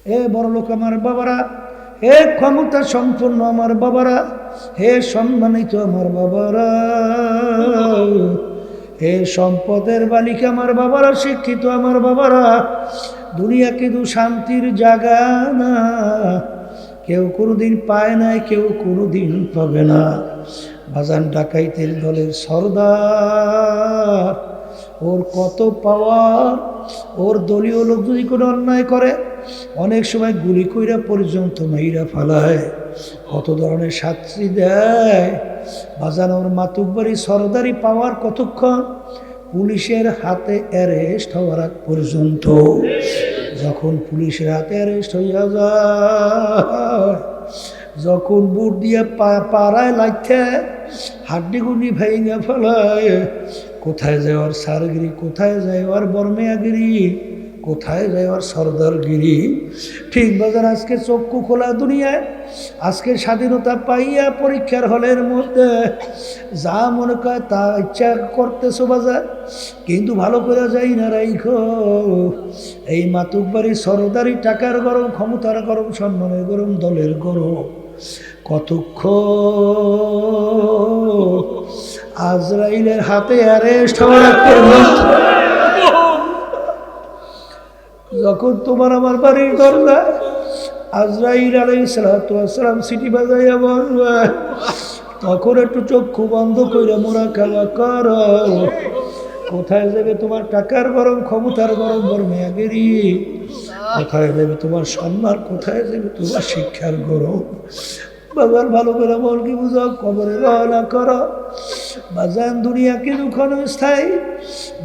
হে বড় লোক আমার বাবারা, হে ক্ষমতা সম্পন্ন আমার বাবারা, হে সম্মানিত আমার বাবারা, হে সম্পদের বালিকা আমার বাবারা, শিক্ষিত আমার বাবারা, দুনিয়া কিন্তু শান্তির জায়গা না। কেউ কোনোদিন পায় নাই, কেউ কোনোদিন পাবে না। বাজান ডাকাইতের দলের সর্দার, ওর কত পাওয়ার। ওর দলীয় লোক যদি কোনো অন্যায় করে অনেক সময় গুলি কইরা পর্যন্ত মাইরা ফালায়, কত ধরনের শাস্তি দেয়। বাজান ওর মাতুব্বরি সরদারি পাওয়ার কতক্ষণ? পুলিশের হাতে অ্যারেস্ট হওয়ার আগ পর্যন্ত। যখন পুলিশের হাতে অ্যারেস্ট হইয়া যায়, যখন বুট দিয়ে পাড়ায় লাগছে, হাড্ডিগুন্ডি ভেঙে ফেলায়, কোথায় যায় ওর সারগিরি, কোথায় যায় ওর বর্মেয়াগিরি, কোথায় যায় ওর সর্দারগিরি। ঠিক বাজার আজকে চক্ষু খোলা দুনিয়ায়, আজকে স্বাধীনতা পাইয়া পরীক্ষার হলের মধ্যে যা মনে করে তা ইচ্ছা করতেছো বাজার, কিন্তু ভালো করে যাই না রাইখো। এই মাতুব্বারি সরদারি টাকার গরম, ক্ষমতার গরম, সম্মানের গরম, দলের গরম, কতক্ষণ আজরাইলের হাতে অ্যারেস্ট হওয়ার যখন তোমার আমার বাড়ির দরজা আজরাইল আলাইহিস সালাতু ওয়াস সালাম সিটি বাজাইয়া বলবে, তখন একটু চক্ষু বন্ধ করে মুরাকাবা করো। কোথায় যাবে তোমার টাকার গরম, ক্ষমতার গরম, বর্মেয়াগিরি? কোথায় যাবে তোমার সম্মান? কোথায় যাবে তোমার শিক্ষার গরম? বাজার ভালো করে বল কি বুঝাও, কবরে রওনা করো। বাজান দুনিয়া কিছুক্ষণ স্থায়ী,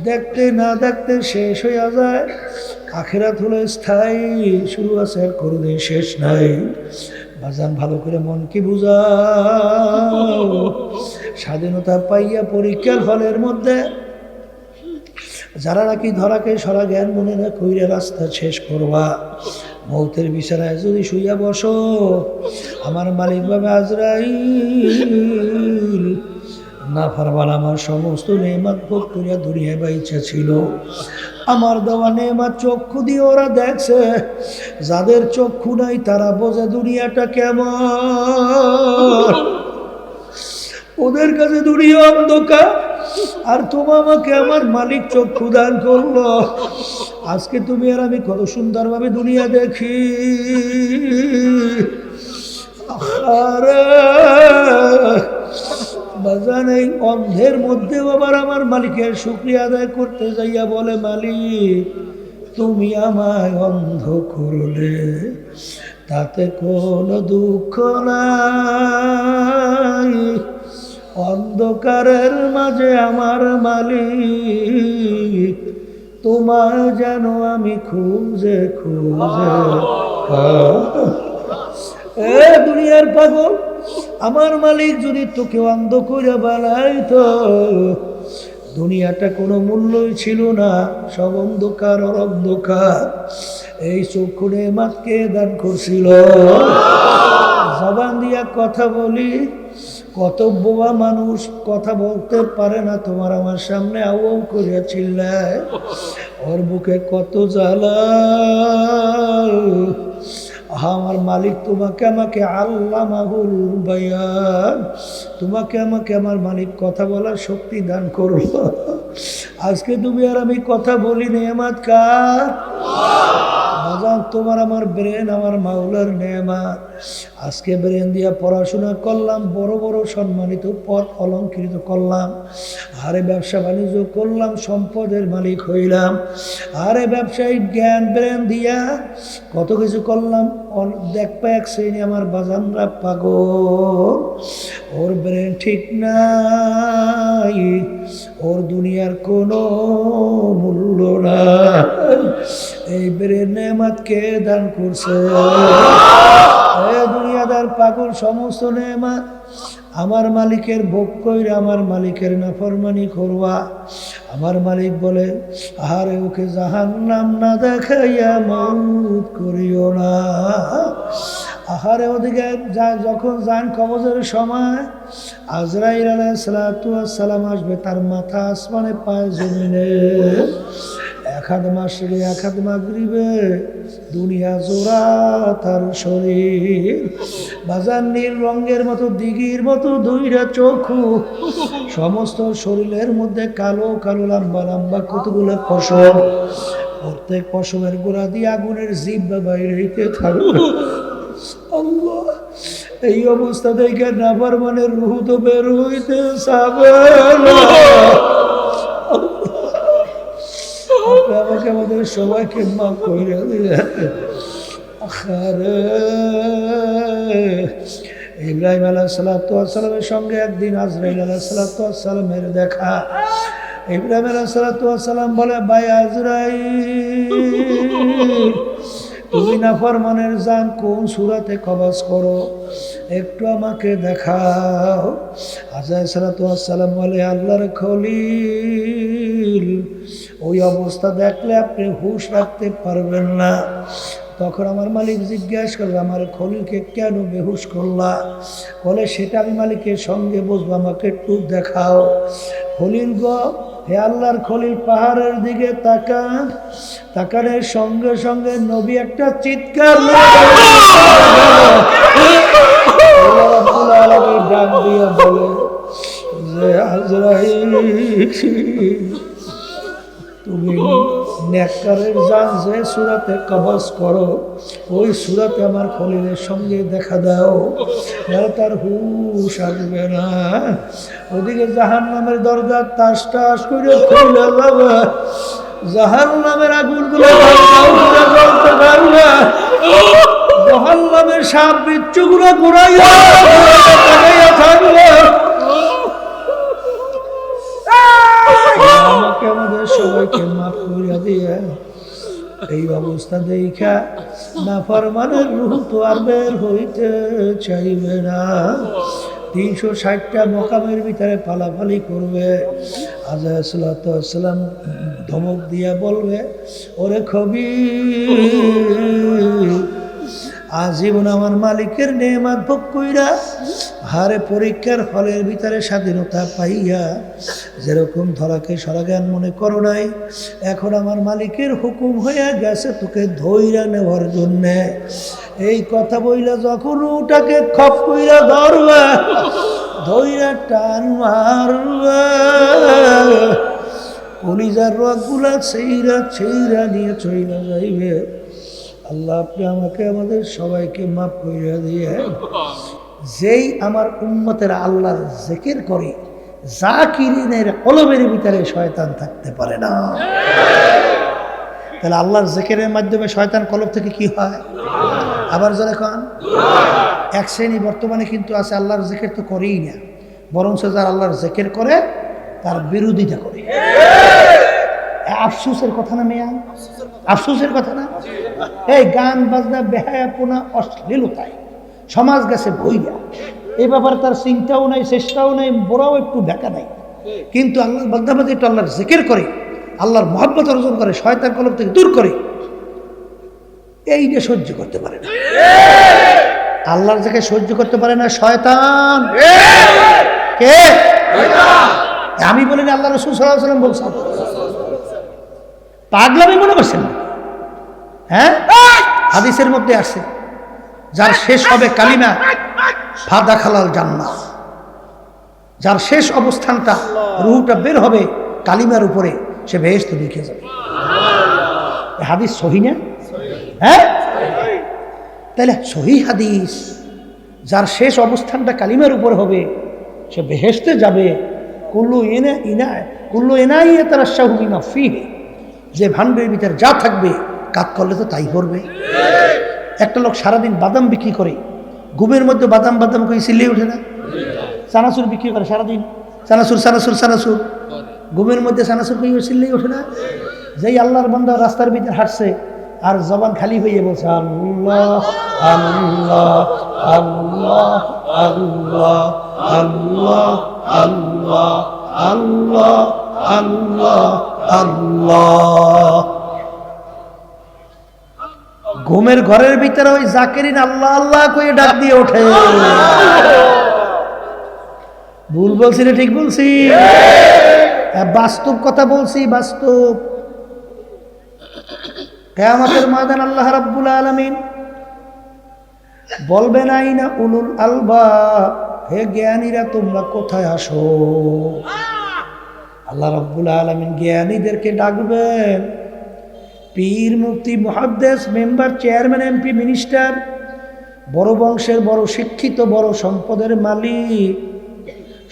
দেখতে না দেখতে শেষ হইয়া যায়। আখিরাত হলো স্থায়ী, শুরু আছে আর কোনোদিন শেষ নাই। বাজান ভালো করে মন কি বুঝাও। স্বাধীনতা পাইয়া পরীক্ষার হলের মধ্যে যারা নাকি ধরাকে সরা জ্ঞান মনে না কইরে রাস্তা শেষ করবা, মৌতের বিছানায় যদি শুইয়া বসো, আমার মালিক ভাবে আজরাইল না পারবার আমার সমস্ত নেমাত ভোগ করিয়া দুনিয়ায় বাইচা ছিল। আমার দেওয়া নেমাত চক্ষু দিয়ে ওরা দেখছে, যাদের চক্ষু নাই তারা বোঝে দুনিয়াটা কেমন। ওদের কাছে দুনিয়া অন্ধকার, আর তোমা আমাকে আমার মালিক চক্ষু দান করলো। আজকে তুমি আর আমি কত সুন্দরভাবে দুনিয়া দেখি। বাজান এই অন্ধের মধ্যেও আবার আমার মালিকের শুকরিয়া আদায় করতে যাইয়া বলে, মালিক তুমি আমায় অন্ধ করলে, তাতে কোনো দুঃখ নাই। অন্ধকারের মাঝে আমার মালিক তোমায় যেন আমি খুঁজে খুঁজে। এ দুনিয়ার পাগল, আমার মালিক যদি তোকে অন্ধ করে বানাইতো, দুনিয়াটা কোনো মূল্যই ছিল না, সব অন্ধকার আর অন্ধকার। এই চক্ষু নেমাতকে দান করছিল। জবান দিয়া কথা বলি, কত বোবা মানুষ কথা বলতে পারে না, তোমার আমার সামনে আউ আউ করিয়া চিল্লায়। ওর বুকে কত জ্বালা। আমার মালিক তোমাকে আমাকে আল্লামাহুল বায়ান, তোমাকে আমাকে আমার মালিক কথা বলার শক্তি দান করলো। আজকে তুমি আর আমি কথা বলি, নেয়ামত কার? বাজান তোমার আমার ব্রেন আমার মাওলার নেয়ামত। আজকে ব্রেন দিয়া পড়াশোনা করলাম, বড় বড় সম্মানিত পদ অলঙ্কৃত করলাম। আরে ব্যবসা বাণিজ্য করলাম, সম্পদের মালিক হইলাম। আরে ব্যবসায়িক জ্ঞান ব্রেন দিয়া কত কিছু করলাম। দেখবা এক শ্রেণী আমার বাজানরা পাগল, ওর ব্রেন ঠিক নাই, ওর দুনিয়ার কোনো মূল্য নাই। এই ব্রেন নেয়ামতকে দান করছে। দুনিয়াদার পাগল, সমস্ত নেয়ামত আমার মালিকের ভোগ কইরা আমার মালিকের নাফরমানি করবা। আমার মালিক বলে, আহারে ওকে জাহান্নাম না দেখাইয়া মউত করিও না। আহারে ওদিকে যখন যান কবজের সময় আজরাইল আলাইহিস সালাতু ওয়াস সালাম আসবে, তার মাথা আসমানে পায় জমিনে। এক হাত মাসরে এক হাত মাগরিবে দুনিয়া জোড়া তার শরীর বাজার নীল রঙের মতো দিঘির মতো দুইটা চক্ষু সমস্ত শরীরের মধ্যে কালো কালো লম্বা লম্বা কতগুলো পশম প্রত্যেক পশমের গোড়া দিয়ে আগুনের জিহ্বা বাইরে হইতে থাকবে আল্লাহ এই অবস্থা দেখে নাফরমানের রূহ তো বের হইতে চাবে না আমাকে আমাদের সবাইকে মাফ করে দিলেন ইব্রাহিম আলাইহিস সালামের সঙ্গে একদিন আজরাইল আলাইহিস সালামের দেখা ইব্রাহিম আলাইহিস সালাম বলে ভাই আজরাইল তুমি নাফরমানের জান কোন সূরাতে কবজ করো একটু আমাকে দেখাও আজরাইল সালাম বলে আল্লাহর খলিল ওই অবস্থা দেখলে আপনি হুঁশ রাখতে পারবেন না তখন আমার মালিক জিজ্ঞাসা করবে আমার খলিলকে কেন বেহুশ করলা বলে সেটা আমি মালিকের সঙ্গে বসবো আমাকে একটু দেখাও খলিল গো হে আল্লাহর খলিল পাহাড়ের দিকে তাকান তাকানের সঙ্গে সঙ্গে নবী একটা চিৎকার ডাক দিয়ে বলে যে আজরাইল তুমি নেককারের জান যে সূরাতে কবজ করো ওই সূরাতে আমার খলিলের সঙ্গে দেখা দাও আর তার হুঁশ আসবে না ওদিকে জাহান্নামের দরজা টাস টাস করে খুলে যাবে জাহান্নামের আগুনগুলো জ্বলতে থাকবে জাহান্নামের সাপ বিচ্ছুগুলো ঘুরাইয়া থাকবে আমাকে আমাদের সবাইকে মাফ করে দিয়ে এই অবস্থা দেখা নাফরমানের রূহ তো আর বের হইতে চাইবে না 360টা মকামের ভিতরে পালাপালি করবে আজরাইল সালাম ধমক দিয়া বলবে ওরে খবীর আজীবন আমার মালিকের নেয়ামত ভোগ কইরা হারে পরীক্ষার ফলের ভিতরে স্বাধীনতা পাইয়া যেরকম ধরাকে সরাজ্ঞান মনে করো নাই এখন আমার মালিকের হুকুম হয়ে গেছে তোকে ধইরা নেওয়ার জন্যে এই কথা বইলা যখন ওটাকে খপ কইরা ধরবা ধইরা টান মারবা কলিজার রগগুলা ছেইরা নিয়ে চইলা যাইবে আল্লাহ আপনি আমাকে আমাদের সবাইকে মাফ করে দিয়ে যেই আমার উম্মতের আল্লাহর জিকির করে জাকিরিনের কলবের ভিতরে শয়তান থাকতে পারে না তাহলে আল্লাহর জিকিরের মাধ্যমে শয়তান কলব থেকে কি হয় আবার যখন এক শ্রেণী বর্তমানে কিন্তু আছে আল্লাহর জিকির তো করেই না বরং যারা আল্লাহর জিকির করে তার বিরোধিতা করে আফসোসের কথা না মেয়া আফসোসের কথা না এই গান বাজনা বেহায়াপনা অশ্লীলতায় সমাজ গেছে ভইয়া এই ব্যাপারে তার চিন্তাও নাই চেষ্টাও নাই বড়াও একটু দেখা নাই কিন্তু আল্লাহর বান্দাবাদী একটু আল্লাহর জিকির করে আল্লাহর মহব্বত অর্জন করে শয়তান কলব থেকে দূর করে এইটা সহ্য করতে পারে না আল্লাহর জিকির সহ্য করতে পারে না শয়তান কে আমি বলিনি আল্লাহ রাসূল সাল্লাল্লাহু আলাইহি ওয়াসাল্লাম বলছেন পাগলামি মনে করছেন না হ্যাঁ হাদিসের মধ্যে আছে যার শেষ হবে কালিমা ফাদা খালাল জান্নাহ যার শেষ অবস্থানটা রূহটা বের হবে কালিমার উপরে সে বেহেশত ঢুকে যাবে হাদিস সহি না হ্যাঁ তাহলে সহি হাদিস যার শেষ অবস্থানটা কালিমার উপর হবে সে বেহেশতে যাবে কুল্লু ইনাইয়াতারাশাহু বিমা ফীহি যে ভান্ডের ভিতরে যা থাকবে কাজ করলে তো তাই করবে একটা লোক সারাদিন বাদাম বিক্রি করে ঘুমের মধ্যে বাদাম করে চিল্লিয়ে ওঠে না চানাচুর বিক্রি করে সারাদিন চানাচুর ঘুমের মধ্যে চানাচুর করে চিল্লিয়ে ওঠে না যেই আল্লাহর বান্দা রাস্তার ভিতরে হাঁটছে আর জবান খালি হয়ে বলছে আল্লাহ আল্লাহ আল্লাহ আল্লাহ আল্লাহ আল্লাহ আল্লাহ আল্লাহ আল্লাহ ঘুমের ঘরের ভিতরে ওই জাকিরিন আল্লাহ আল্লাহ কয়ে ডাক দিয়ে ওঠে ভুল বলছি না ঠিক বলছি বাস্তব কথা বলছি বাস্তব কিয়ামতের ময়দান আল্লাহ রাব্বুল আলামিন বলবেন আইনা উলুল আলবাব, হে জ্ঞানীরা তোমরা কোথায় আসো। আল্লাহ রাব্বুল আলামিন জ্ঞানীদেরকে ডাকবেন। পীর, মুফতি, মুহাদ্দিস, মেম্বার, চেয়ারম্যান, এমপি, মিনিস্টার, বড় বংশের বড় শিক্ষিত বড় সম্পদের মালিক,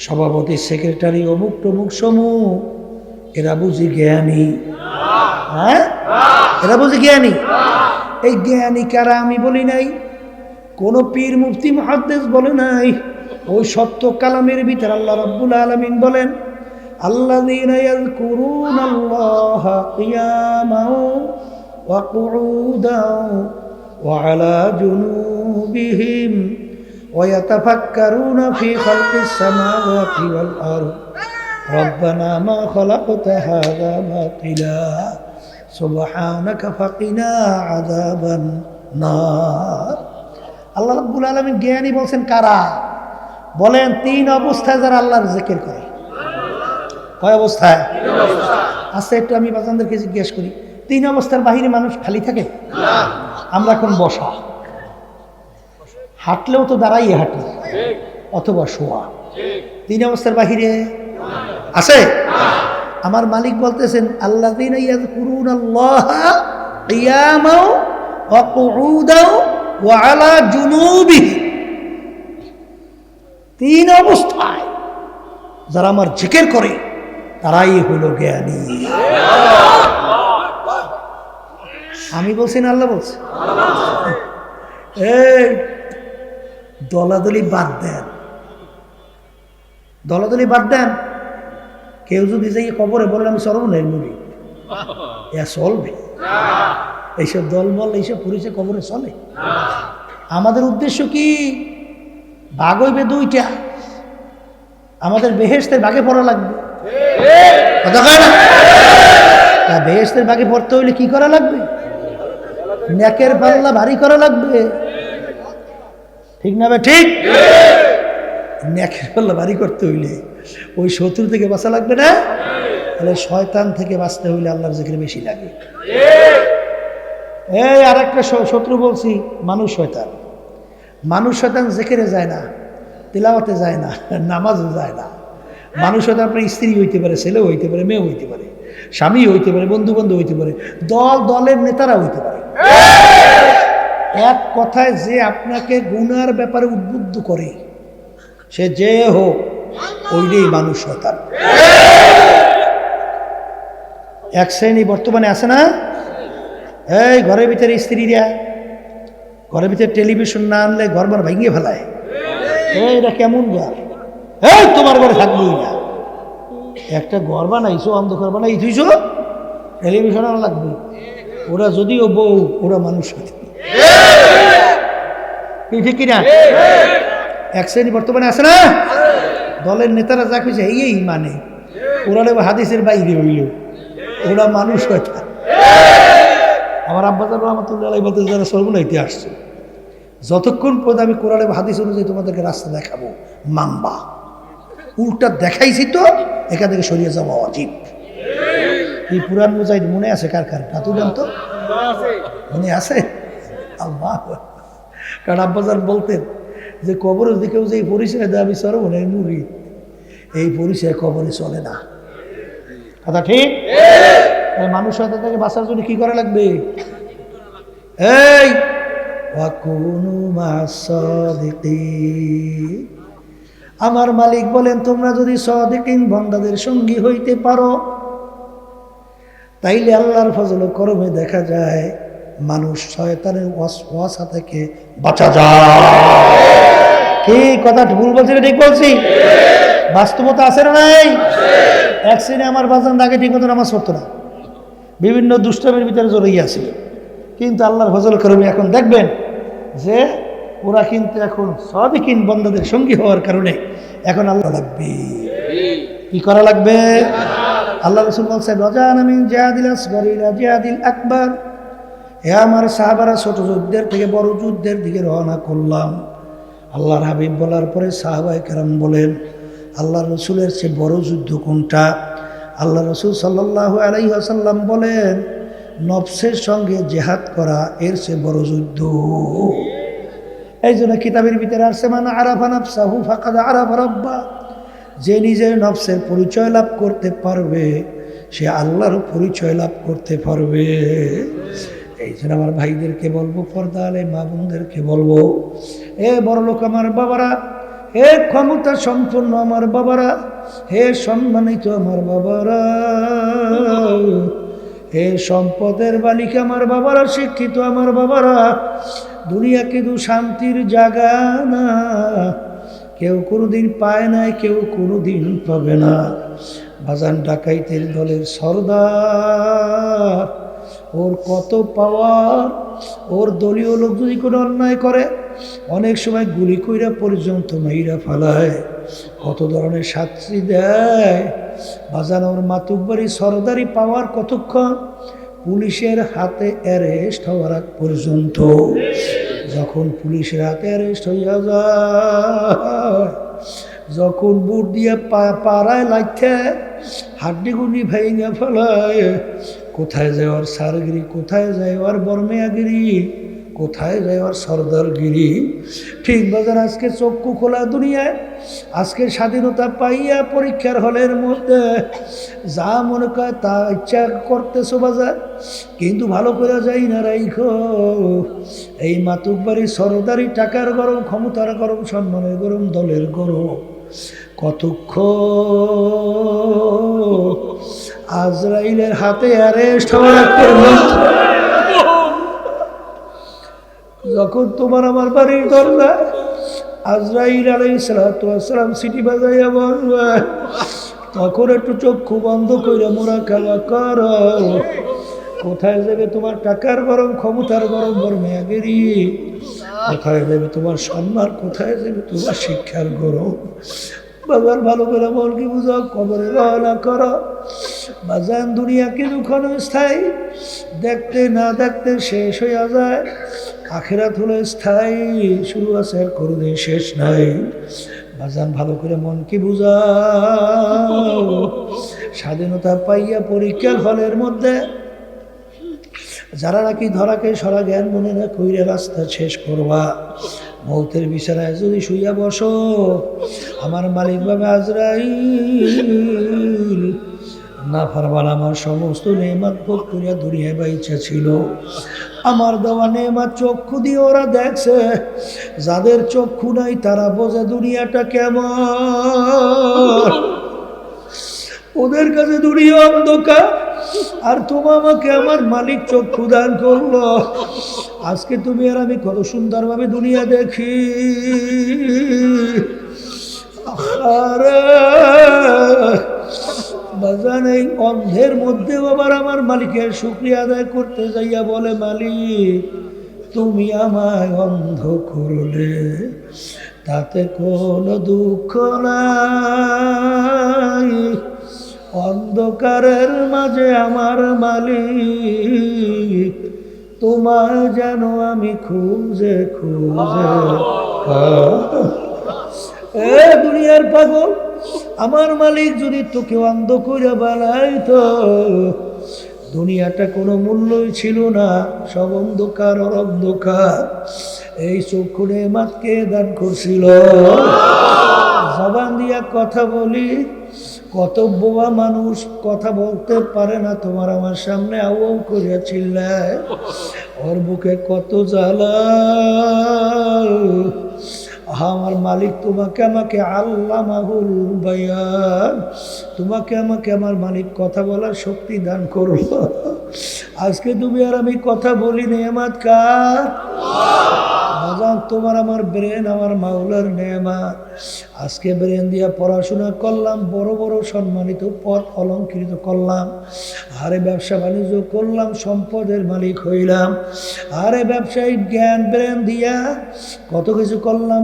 সভাপতি, সেক্রেটারি, অমুক টমুক সমূহ, এরা বুঝি জ্ঞানী? হ্যাঁ, এরা বুঝি জ্ঞানী? এই জ্ঞানী কারা আমি বলি নাই, কোন পীর, মুফতি, মুহাদ্দিস বলে নাই। ওই সত্য কালামের ভিতর আল্লাহ রাব্বুল আলামিন বলেন, আল্লাযীনা ইয়াযকুরুনাল্লাহা কিয়ামান ওয়া কুউদান ওয়া আলা জুনুবিহিম ওয়া ইয়াতাফাক্কারুনা ফি খালকিস সামাওয়াতি ওয়াল আরদ রব্বানা মা খালাকতা হাযা বাতিলা সুবহানাকা ফাকিনা আযাবান নার। আল্লাহ রাব্বুল আলামিন জ্ঞানী বলছেন কারা? বলেন তিন অবস্থায় যারা আল্লাহর জিকির করে। কয় অবস্থায়? আচ্ছা, একটু আমি বাজানদেরকে জিজ্ঞেস করি, তিন অবস্থার বাহিরে মানুষ খালি থাকে? আমরা এখন বসা, হাঁটলেও তো দাঁড়াইয়ে হাঁটি অথবা শোয়া। তিন অবস্থার বাহিরে আছে? আমার মালিক বলতেছেন আল্লাযীনা ইয়াযকুরুনাল্লাহা কিয়ামান ওয়া কুউদান ওয়া আলা জুনুবিহিম। তিন অবস্থায় যারা আমার জিকির করে তারাই হলো জ্ঞানী। আমি বলছি না আল্লাহ বলছে? এই দলাদলি বাদ দেন, দলাদলি বাদ দেন। কেউ যদি যাই কবরে বলেন আমি সর্বনাই মুড়ি, এ চলবে? এইসব দলবল এইসব পরিচয় কবরে চলে? আমাদের উদ্দেশ্য কি? ভাগ হইবে দুইটা, আমাদের বেহেশতের ভাগে পড়া লাগবে। কথা কয় না? বেহেশতের ভাগে পড়তে হইলে কি করা লাগবে? নেকের পাল্লা ভারী করা লাগবে, ঠিক না? ঠিক। নেকের পাল্লা ভারী করতে হইলে ওই শত্রু থেকে বাঁচা লাগবে না? তাহলে শয়তান থেকে বাঁচতে হইলে আল্লাহর জিকির বেশি লাগে। এই আরেকটা শত্রু বলছি, মানুষ শয়তান। মানুষ শয়তান জিকিরে যায় না, তিলাওয়াতে যায় না, নামাজে যায় না। মানুষ হয়তো আপনার স্ত্রী হইতে পারে, ছেলেও হইতে পারে, মেয়ে হইতে পারে, স্বামী হইতে পারে, বন্ধু বান্ধব হইতে পারে, দলের নেতারা হইতে পারে। এক কথায় যে আপনাকে গুনার ব্যাপারে উদ্বুদ্ধ করে, সে যে হোক, ওইটাই মানুষ শয়তান। এক শ্রেণী বর্তমানে আছে না, এই ঘরের ভিতরে স্ত্রীরা ঘরের ভিতরে টেলিভিশন না আনলে ঘর বার ভেঙে ফেলায়। এটা কেমন ঘর? এই তোমার ঘরে থাকবোই না। একটা ঘর বানাইছো, অন্ধকার বানাই তুইছো, টেলিভিশন আনা লাগবে। ওরা যদিও বউ, ওরা মানুষ ঠিক কিনা? এক শ্রেণী বর্তমানে আছে না, দলের নেতারা যা খুঁজে এই মানে ওরা হাদিসের বাইরে হইল, ওরা মানুষ হয়তো। আমার আব্বাজান রহমতুল্লাহ বলতে যারা সর্বনাইতে আসছে, যতক্ষণ পর্যন্ত আমি কোরআন এবং হাদিস অনুযায়ী তোমাদেরকে রাস্তা দেখাবো মানবা, উল্টা দেখাইছি তো এখান থেকে সরিয়ে যাওয়া অজীব। এই পুরান মুজাহিদ মনে আছে কার কার? নাতু জানতো? মনে আছে? আল্লাহ, কারণ আব্বাজান বলতেন যে কবরের দিকেও যে এই পরিচয় দেয় আমি সর্বনাই মুরিদ, এই পরিচয় কবরে চলে না। কথা ঠিক? মানুষ হয়তো থেকে বাঁচার জন্য কি করা লাগবে? এই আমার মালিক বলেন তোমরা যদি সাদিকিন বান্দাদের সঙ্গী হইতে পারো, তাইলে আল্লাহর ফজল করমে দেখা যায় মানুষ শয়তানের ওয়াসওয়াসা থেকে বাঁচা যায়। কি কথা ভুল বলছি না ঠিক বলছি? বাস্তবতা আছে না নাই? এক শ্রেণী আমার বাজান আগে ঠিক মতো নামাজ পড়তো না, বিভিন্ন দুষ্টামের ভিতরে জড়িয়ে আছে, কিন্তু আল্লাহর ফজল করমে এখন দেখবেন যে ওরা কিন্তু এখন সাদিকিন বান্দাদের সঙ্গী হওয়ার কারণে এখন আল্লাহ লাগবে। কি করা লাগবে? আল্লাহ রাসূল বলেছেন রাজানা মিন জিহাদিল আসগর ইলা জিহাদিল আকবার, হে আমার সাহাবারা ছোট যুদ্ধের থেকে বড় যুদ্ধের দিকে রওনা করলাম। আল্লাহর হাবিব বলার পরে সাহাবায়ে কেরাম বলেন আল্লাহ রসুলের চেয়ে বড় যুদ্ধ কোনটা? আল্লাহ রসুল সাল্লাল্লাহু আলাইহি ওয়াসাল্লাম বলেন নফসের সঙ্গে জেহাদ করা এর চেয়ে বড় যুদ্ধ। এই জন্য কিতাবের ভিতরে আসছে মান আরাফা নাফসাহু ফাকাদ আরাফা রাব্বা, যে নিজের নফসের পরিচয় লাভ করতে পারবে সে আল্লাহর পরিচয় লাভ করতে পারবে। এই জন্য আমার ভাইদেরকে বলবো, পর্দা আলে মা বোনদেরকে বলবো, হে বড় লোক আমার বাবারা, হে ক্ষমতা সম্পন্ন আমার বাবারা, হে সম্মানিত আমার বাবারা, হে সম্পদের বালিকা আমার বাবারা, শিক্ষিত আমার বাবারা, দুনিয়া কিন্তু শান্তির জায়গা না, কেউ কোনোদিন পায় নাই, কেউ কোনোদিন পাবে না। বাজান ডাকাইতের দলের সর্দার, ওর কত পাওয়ার, ওর দলীয় লোক যদি কোনো অন্যায় করে অনেক সময় গুলি কইরা পর্যন্ত মাইরা ফালায়, কত ধরনের শাস্তি দেয়। বাজান ওর মাতুব্বারি সরদারি পাওয়ার কতক্ষণ? পুলিশের হাতে অ্যারেস্ট হওয়ার আগ পর্যন্ত। যখন পুলিশের হাতে অ্যারেস্ট হইয়া যায়, যখন বুট দিয়ে পাড়ায় লাগছে, হাড্ডিগুন্ডি ভেঙে ফেলায়, কোথায় যায় ওর সারগিরি, কোথায় যায় ওর বর্মেয়াগিরি, কোথায় যায় ওর সর্দারগিরি। ঠিক বাজার আজকে চক্ষু খোলা দুনিয়ায়, আজকে স্বাধীনতা পাইয়া পরীক্ষার হলের মধ্যে যা মনে করে তা ইচ্ছা করতেছো বাজার, কিন্তু ভালো করে যাই না রাইখো। এই মাতুকবাড়ি সরদারি টাকার গরম, ক্ষমতার গরম, সম্মানের গরম, দলের গরম, কতক্ষণ আজরাইলের হাতে অ্যারেস্ট হওয়ার যখন তোমার আমার বাড়ির দরজা আজরাইল আলাইহিস সালাতু ওয়াস সালাম সিটি বাজাইয়া বলবে, তখন একটু চক্ষু বন্ধ করে মুরাকাবা করো। কোথায় যাবে তোমার টাকার গরম, ক্ষমতার গরম, বর্মেয়াগিরি, কোথায় যাবে তোমার সম্মান, কোথায় যাবে তোমার শিক্ষার গরম। বাবার ভালো করে বল কি বুঝাও, কবরে রওনা করো। বাজান দুনিয়া কিন্তু ক্ষণস্থায়ী, দেখতে না দেখতে শেষ হইয়া যায়। আখিরাত হলো স্থায়ী, শুরু আছে আর কোনোদিন শেষ নাই। বাজান ভালো করে মন কি বুঝাও। স্বাধীনতা পাইয়া পরীক্ষার হলের মধ্যে যারা নাকি ধরাকে সরা জ্ঞান মনে না কইরে রাস্তা শেষ করবা, মৌতের বিছানায় যদি শুইয়া বসো, আমার মালিক বাবা আজরাইল না পারবার আমার সমস্ত নেমাত ভোগ করিয়া দুনিয়ায় বাইচা ছিল। আমার দেওয়া নেমাত চক্ষু দিয়ে ওরা দেখছে, যাদের চক্ষু নাই তারা বোঝে দুনিয়াটা কেমন। ওদের কাছে দুনিয়া অন্ধকার, আর তোমার আমাকে আমার মালিক চক্ষু দান করলো। আজকে তুমি আর আমি কত সুন্দরভাবে দুনিয়া দেখি। বাজান এই অন্ধের মধ্যেও আবার আমার মালিকের শুকরিয়া আদায় করতে যাইয়া বলে, মালিক তুমি আমায় অন্ধ করলে, তাতে কোনো দুঃখ নাই। অন্ধকারের মাঝে আমার মালিক তোমায় যেন আমি খুঁজে খুঁজে। এ দুনিয়ার পাগল, আমার মালিক যদি তোকে অন্ধ করে বানাইতো, দুনিয়াটা কোনো মূল্যই ছিল না, সব অন্ধকার আর অন্ধকার। এই চক্ষু নেমাতকে দান করছিল। জবান দিয়া কথা বলি, কত বোবা মানুষ কথা বলতে পারে না, তোমার আমার সামনে আও করিয়া চিল্লায়। ওর বুকে কত জ্বালা। আমার মালিক তোমাকে আমাকে আল্লামাহুল বায়ান, তোমাকে আমাকে আমার মালিক কথা বলার শক্তি দান করলো। আজকে তুমি আর আমি কথা বলি, নেয়ামত কার? বাজান তোমার আমার ব্রেন আমার মাওলার নেয়ামত। আজকে ব্রেন দিয়া পড়াশোনা করলাম, বড় বড় সম্মানিত পদ অলঙ্কৃত করলাম, আরে ব্যবসা বাণিজ্য করলাম, সম্পদের মালিক হইলাম। আরে ব্যবসায়িক জ্ঞান ব্রেন দিয়া কত কিছু করলাম।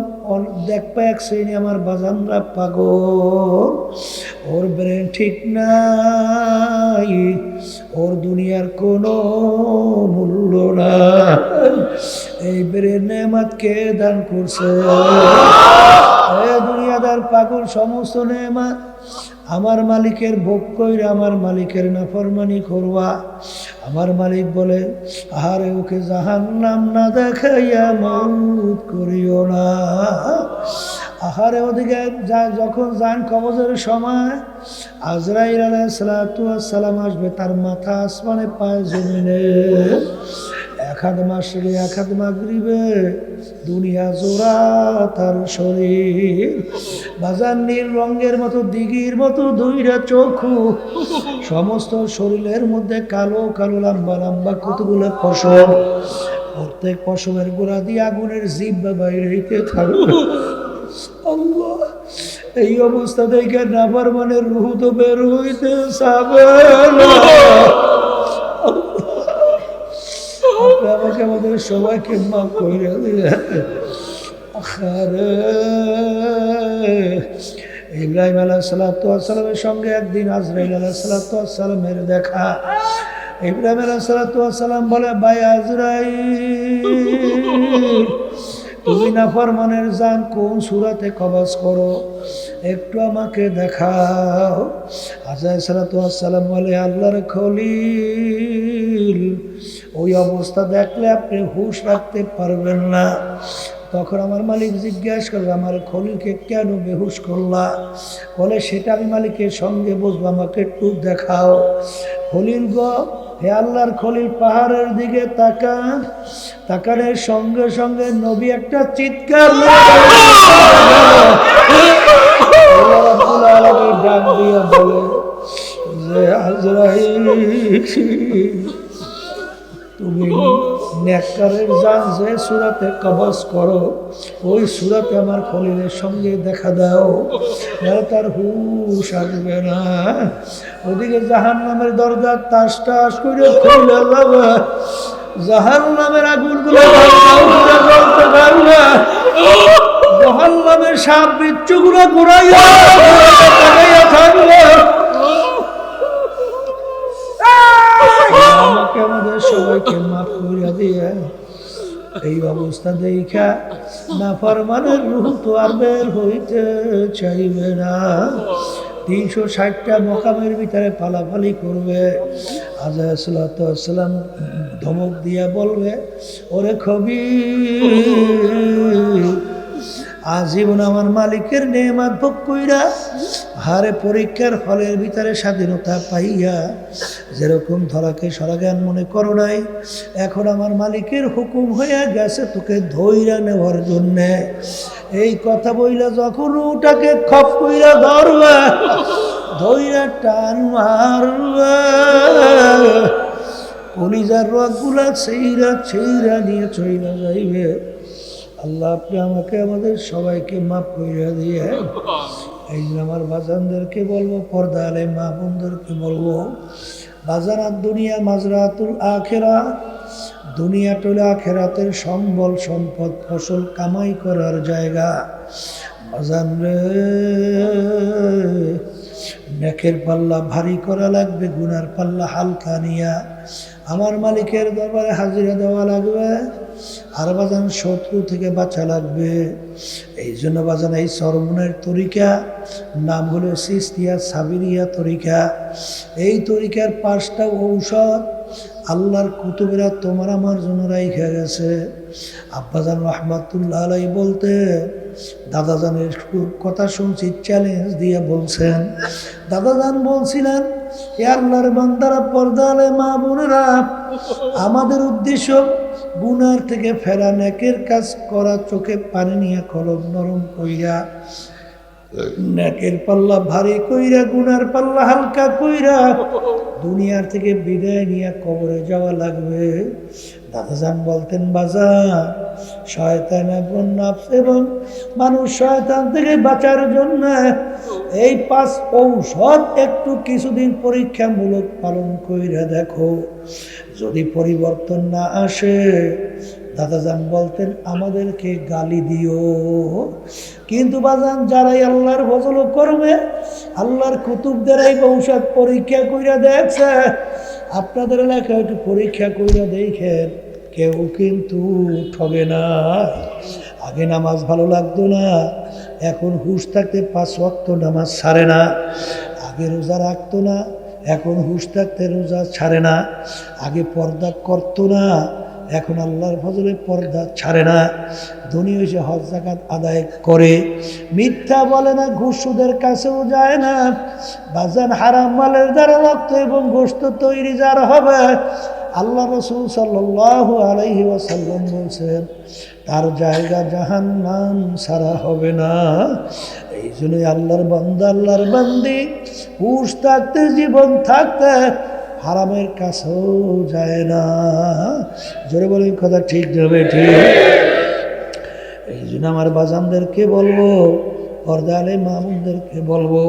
দেখবা এক শ্রেণী আমার বাজানরা পাগল, ওর ব্রেন ঠিক নাই, ওর দুনিয়ার কোনো মূল্য নাই। এই ব্রেন নেয়ামত কে দান করছে? দুনিয়া হাজার পাগল সমস্ত নেয়ামত আমার মালিকের ভোগ কইরা আমার মালিকের নাফরমানি করবা। আমার মালিক বলে আহারে ওকে জাহান্নাম না দেখাইয়া মউত করিও না। আহারে ওদিকে যখন যান কবজের সময় আজরাইল আলাইহিস সালাতু ওয়াস সালাম আসবে, তার মাথা আসমানে পায় জমিনে। এক হাত মাসে এক হাত মাগরিবে দুনিয়া জোড়া তার শরীর। বাজার নীল রঙের মতো দিঘির মতো দুইটা চক্ষু, সমস্ত শরীরের মধ্যে কালো কালো লম্বা লম্বা কতগুলো পশম, প্রত্যেক পশমের গোড়া দিয়ে আগুনের জিহ্বা বাইরে হইতে থাকবে। আল্লাহ, এই অবস্থা দেখে নাফরমানের রূহ তো বের হইতে চাবে না। আমাকে আমাদের সবাইকে মাফ করে দিয়ে ইব্রাহিম আলাইহিস সালামের সঙ্গে একদিন আজরাইল আলাইহিস সালামের দেখা। ইব্রাহিম আলাইহিস সালাম বলে, ভাই আজরাইল, তুমি নাফরমানের জান কোন সূরাতে কবজ করো, একটু আমাকে দেখাও। আজরাইল সালাম বলে, আল্লাহর খলিল, ওই অবস্থা দেখলে আপনি হুঁশ রাখতে পারবেন না। তখন আমার মালিক জিজ্ঞাসা করবে, আমার খলিলকে কেন বেহুশ করলা? বলে, সেটা আমি মালিকের সঙ্গে বসবো, আমাকে একটু দেখাও। খলিল গো, হে আল্লাহর খলিল, পাহাড়ের দিকে তাকান। তাকানের সঙ্গে সঙ্গে নবী একটা চিৎকার ডাক দিয়ে বলে যে, আজরাইল, তুমি নেককারের জান যে সূরাতে কবজ করো, ওই সূরাতে আমার খলিলের সঙ্গে দেখা দাও, তার হুঁশ আসবে না। ওদিকে জাহান্নামের দরজা টাস টাস করে খুলে যাবে, জাহান্নামের আগুনগুলো জ্বলতে থাকবে, জাহান্নামের সাপ বিচ্ছুগুলো ঘুরাইয়া থাকবে। আমাকে আমাদের সবাইকে মাফ করিয়া দিয়ে এই অবস্থা দেখা নাফরমানের রূহ তো আর বের হইতে চাইবে না। 360টা মকামের ভিতরে পালাপালি করবে। আজরাইল সালাম ধমক দিয়া বলবে, ওরে খবীর, আজীবন আমার মালিকের নেয়ামত ভোগ কইরা হারে পরীক্ষার হলের ভিতরে স্বাধীনতা পাইয়া যেরকম ধরাকে সরাজ্ঞান মনে করো নাই, এখন আমার মালিকের হুকুম হয়ে গেছে তোকে ধইরা নেওয়ার জন্যে। এই কথা বইলা যখন ওটাকে খপ কইরা ধরবা, ধইরা টান মারবা, কলিজার রগগুলা ছেইরা ছেইরা নিয়ে চইলা যাইবে। আল্লাহ, আপনি আমাকে আমাদের সবাইকে মাফ করিয়া দিয়ে। এই যে আমার বাজানদেরকে বলবো, পর্দা আলে মা বোনদেরকে বলবো, বাজারাত দুনিয়া মাজরাতুল আখিরা, দুনিয়া টলে আখিরাতের সম্বল সম্পদ ফসল কামাই করার জায়গা। বাজান রে, নেকের পাল্লা ভারী করা লাগবে, গুনার পাল্লা হালকা নিয়া আমার মালিকের দরবারে হাজিরা দেওয়া লাগবে। আর বাজান, শত্রু থেকে বাঁচা লাগবে। এই জন্য বাজান, এই সরমনের তরিকা নাম হলো সিস্তিয়া সাবিরিয়া তরিকা। এই তরিকার 5টা ঔষধ আল্লাহর কুতুবেরা তোমার আমার জন্য রাইখা গেছে। আব্বাজান রহমাতুল্লাহ আলাইহি বলতে, দাদাজানের কথা শুনছি, চ্যালেঞ্জ দিয়ে বলছেন। দাদাজান বলছিলেন, এ আল্লাহর বান্দারা, পর্দা আলে মা বোনেরা, আমাদের উদ্দেশ্য গুনার থেকে ফেরা, নেকের কাজ করা, চোখে পানি নিয়ে কলম নরম কইরা, নেকের পাল্লা ভারী কইরা, গুনার পাল্লা হালকা কইরা দুনিয়ার থেকে বিদায় নিয়ে কবরে যাওয়া লাগবে। দাদাজান বলতেন, বাজান, শয়তান এবং নফস এবং মানুষ শয়তান থেকে বাঁচার জন্য এই 5 ঔষধ একটু কিছুদিন পরীক্ষামূলক পালন কইরা দেখো। যদি পরিবর্তন না আসে, দাদাজান বলতেন, আমাদেরকে গালি দিও। কিন্তু বাজান, যারাই আল্লাহর ফজল করবে, আল্লাহর কুতুবদের এই ঔষধ পরীক্ষা কইরা দেখছে, আপনাদের এলাকায় একটু পরীক্ষা কইরা দেখেন, কেউ কিন্তু ঠগে না। আগে নামাজ ভালো লাগতো না, এখন হুঁশ থাকতে 5 ওয়াক্ত নামাজ ছাড়ে না। আগে রোজা রাখতো না, এখন হুঁশ থাকতে রোজা ছাড়ে না। আগে পর্দা করতো না, এখন আল্লাহর ফজলে পর্দা ছাড়ে না। ধনী হয়েছে, হজ যাকাত আদায় করে, মিথ্যা বলে না, ঘুষ সুদের কাছেও যায় না। বাজান হারাম মালের দ্বারা রক্ত এবং গোশত তৈরি যার হবে, আল্লাহ রাসূল সাল্লাল্লাহু আলাইহি ওয়াসাল্লাম বলছেন তার জায়গা জাহান্নাম ছাড়া হবে না। এই জন্যই আল্লাহর বান্দা, আল্লাহর বান্দি হুঁশ থাকতে, জীবন থাকতে হারামের কাছেও যায় না। জোরে বলেন কথা ঠিক যাবে ঠিক। এই জন্য আমার বাজানদেরকে বলবো, পর্দালে মামুনদেরকে বলবো,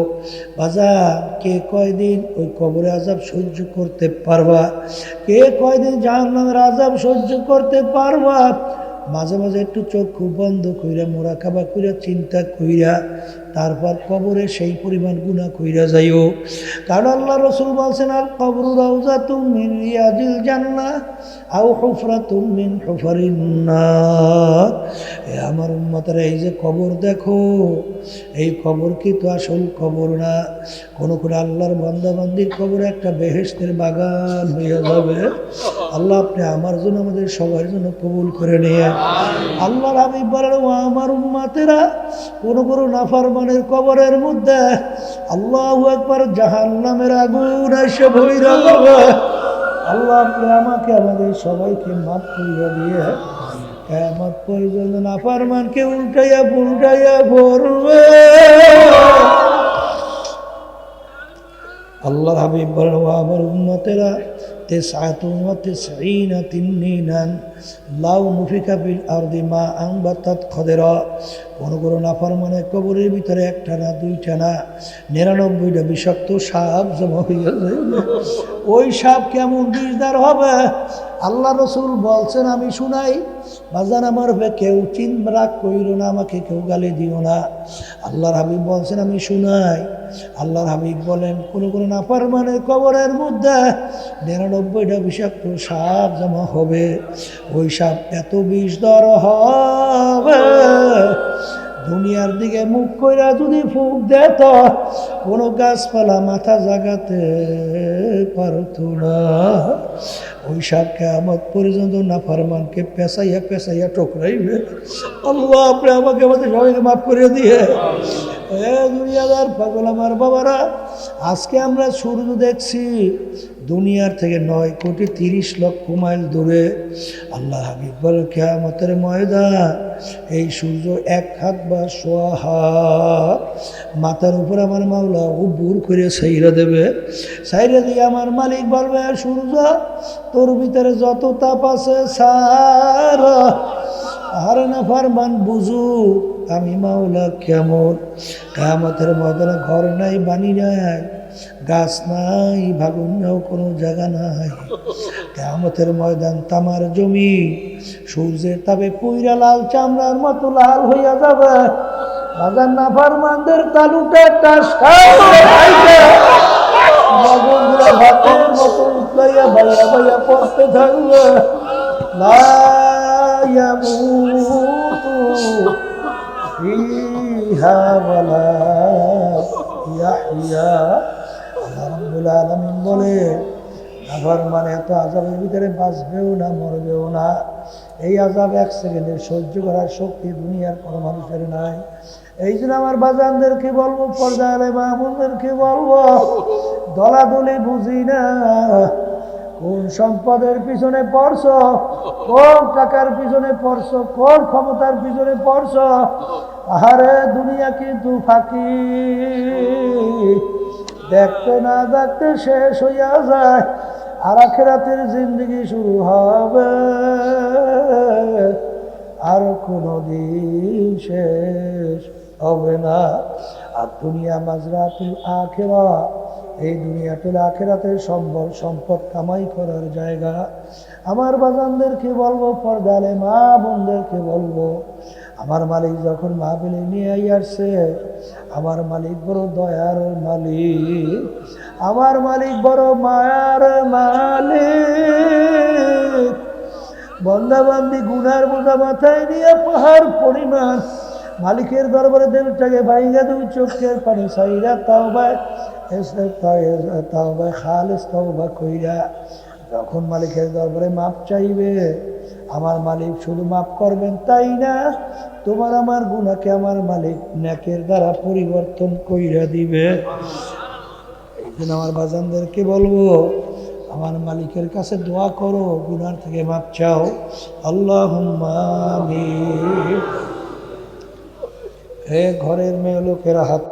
বাজান কে কয়দিন ওই কবরে আযাব সহ্য করতে পারবা, কে কয়দিন জাহান্নামের আযাব সহ্য করতে পারবা, মাঝে মাঝে একটু চক্ষু বন্ধ কইরা মুরাকাবা কইরা চিন্তা কইরা তারপর কবরে সেই পরিমাণ গুনাহ কইরা যাইও। কারণ আল্লাহ রাসূল বলেছেন, আল কবরু রাউযাতুম মিন রিয়াদিল জান্নাহ আও হুফরাতুম মিন হুফারিন নার। আমার উম্মতেরা, এই যে কবর দেখো, এই কবর কি তো আসল কবর না। কোন কোন আল্লাহর বান্দা বান্দির কবর একটা বেহেশতের বাগান হয়ে যাবে। আল্লাহ আপনি আমার জন্য, আমাদের সবার জন্য কবুল করে নিয়ে। আল্লাহর হাবিব বলেন, ও আমার উম্মতেরা, কোন কোন নাফরমানের কবরের মধ্যে আল্লাহু আকবার জাহান্নামের আগুন এসে ভইরা যাবে। আল্লাহ আপনি আমাকে, আমাদের সবাইকে মাফ করিয়া দিয়ে কিয়ামত পর্যন্ত নাফরমানকে উল্টাইয়া পুল্টাইয়া পড়বে। আল্লাহর হাবিব বলেন, ও আমার উম্মতেরা, 99 তিন্নিনান লাউ নুফিকা ফিল আরদি মা আনবাতাত খদেরা। কোন কোন নাফরমানের কবরের ভিতরে একটা না, দুইটা না, 99টা বিষাক্ত সাপ জমা হইয়া যাইবে। ওই সাপ কেমন বিষদার হবে, আল্লাহ রাসূল বলছেন, আমি শুনাই। বাজান আমার কেউ রাগ কইরো না, আমাকে কেউ গালি দিও না। আল্লাহর হাবিব বলছেন, আমি শুনাই। আল্লাহর হাবিব বলেন, কোন কোন নাফরমানের কবরের মধ্যে 99টা বিষাক্ত সাপ জমা হবে। ওই সাপ এত বিষধর হবে, দুনিয়ার দিকে মুখ কইরা যদি ফুক দেত, কোনো গাছপালা মাথা জাগাতে পারত না। ওই সাপ কিয়ামত পর্যন্ত নাফরমানকে পেঁচাইয়া পেঁচাইয়া ঠোকরাইবে। আল্লাহ আপনি আমাকে, আমাদের সবাইকে মাফ করে দিয়ে। দুনিয়াদার পাগল আমার বাবারা, আজকে আমরা সূর্য দেখছি দুনিয়ার থেকে 9,30,00,000 মাইল দূরে। আল্লাহ হাবিব বলে, কিয়ামতের ময়দান এই সূর্য 1 হাত বা 1.25 হাত মাথার উপর আমার মাওলা উবুর করে ছাইরা দেবে। ছাইরা দিয়ে আমার মালিক বলবে, সূর্য তোর ভিতরে যত তাপ আছে সার। আর নাফরমান বুঝু আমি মাওলা কেমন। কিয়ামতের ময়দানে ঘর নাই, বাণী নাই, গাছ নাই, ভাগুনেও কোনো জায়গা নাই। কিয়ামতের ময়দান তামার জমি, সূর্যের তাপে পুইরা লাল চামড়ার মতো লাল হইয়া যাবে। বাজার নাফরমানদের তালুটা টাস মগনগুলা ভাতের মতো উতলাইয়া ভাইয়া ভাইয়া পড়তে থাকবে। লা ইয়ামুতু ফিহা ওয়ালা ইয়াহইয়া। আল্লাহ রাব্বুল আলামিন বলে, নাফরমান এত আযাবের ভিতরে বাঁচবেও না, মরবেও না। এই আযাব 1 সেকেন্ডের সহ্য করার শক্তি দুনিয়ার কোনো মানুষের নাই। এই জন্য আমার বাজানদেরকে বলবো, পর্দারে মামুনদেরকে বলবো, দলাদলি বুঝি না। কোন সম্পদের পিছনে পড়ছো, কোন টাকার পিছনে পড়ছো, কোন ক্ষমতার পিছনে পড়ছো। আরে দুনিয়া কিন্তু ফাঁকি, দেখতে না দেখতে শেষ হইয়া যায়। আর আখিরাতের জিন্দেগি শুরু হবে, আর কোনদিন শেষ হবে না। আর দুনিয়া মাজরাতুল আখিরা, এই দুনিয়াতে আখিরাতের সম্পদ কামাই করার জায়গা। আমার বাজানদেরকে বলবো, পর্দালে মা বোনদেরকে বলবো, আমার মালিক যখন মাহফিলে নিয়ে আসছে, আমার মালিক বড় দয়ার মালিক, আমার মালিক বড় মায়ার মালিক। বন্দাবান্দি গুনার বোঝা মাথায় নিয়ে পাহাড় পরিমাণ মালিকের দরবারে দিলটাকে ভাইঙ্গা দুই চোখের পানি সাইরা তাওবায় খালিস তওবা কইরা যখন মালিকের দরবারে মাপ চাইবে, আমার মালিক শুধু মাফ করবেন তাই না, তোমার আমার গুনাহকে আমার মালিক নেকের দ্বারা পরিবর্তন কইরা দিবে। এই জন্য আমার বাজানদেরকে বলবো, আমার মালিকের কাছে দোয়া করো, গুনার থেকে মাপ চাও। আল্লাহুম্মা আমিন। হে ঘরের মেয়ে লোকেরা হাত